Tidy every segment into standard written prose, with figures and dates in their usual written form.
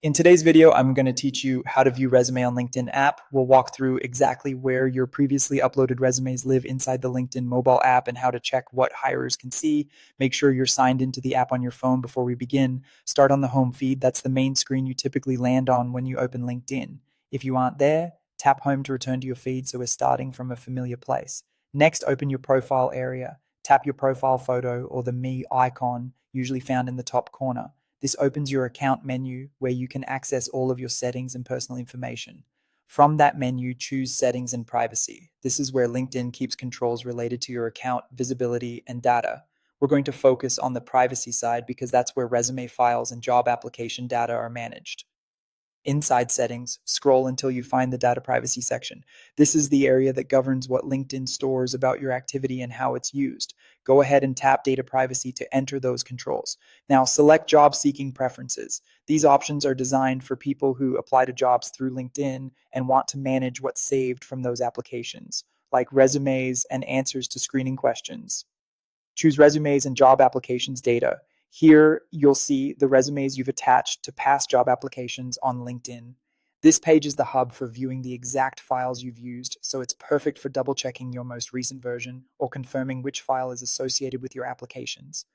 In today's video, I'm going to teach you how to view resume on LinkedIn app. We'll walk through exactly where your previously uploaded resumes live inside the LinkedIn mobile app and how to check what hirers can see. Make sure you're signed into the app on your phone before we begin. Start on the home feed. That's the main screen you typically land on when you open LinkedIn. If you aren't there, tap home to return to your feed so we're starting from a familiar place. Next, open your profile area. Tap your profile photo or the Me icon, usually found in the top corner. This opens your account menu where you can access all of your settings and personal information. From that menu, choose Settings and Privacy. This is where LinkedIn keeps controls related to your account, visibility, and data. We're going to focus on the privacy side because that's where resume files and job application data are managed. Inside Settings, scroll until you find the Data Privacy section. This is the area that governs what LinkedIn stores about your activity and how it's used. Go ahead and tap Data Privacy to enter those controls. Now, select Job Seeking Preferences. These options are designed for people who apply to jobs through LinkedIn and want to manage what's saved from those applications, like resumes and answers to screening questions. Choose resumes and job applications data. Here, you'll see the resumes you've attached to past job applications on LinkedIn. This page is the hub for viewing the exact files you've used, so it's perfect for double checking your most recent version or confirming which file is associated with your applications.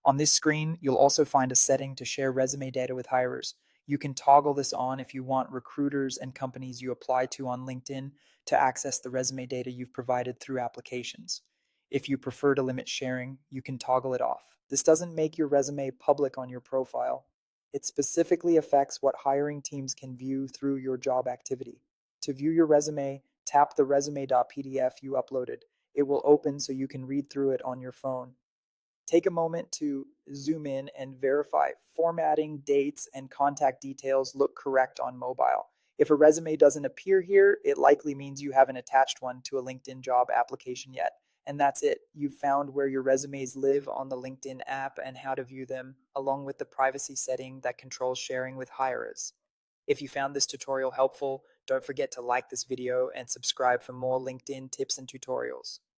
On this screen, you'll also find a setting to share resume data with hirers. You can toggle this on if you want recruiters and companies you apply to on LinkedIn to access the resume data you've provided through applications. If you prefer to limit sharing, you can toggle it off. This doesn't make your resume public on your profile. It specifically affects what hiring teams can view through your job activity. To view your resume, tap the resume.pdf you uploaded. It will open so you can read through it on your phone. Take a moment to zoom in and verify formatting, dates, and contact details look correct on mobile. If a resume doesn't appear here, it likely means you haven't attached one to a LinkedIn job application yet. And that's it. You've found where your resumes live on the LinkedIn app and how to view them, along with the privacy setting that controls sharing with hirers. If you found this tutorial helpful, don't forget to like this video and subscribe for more LinkedIn tips and tutorials.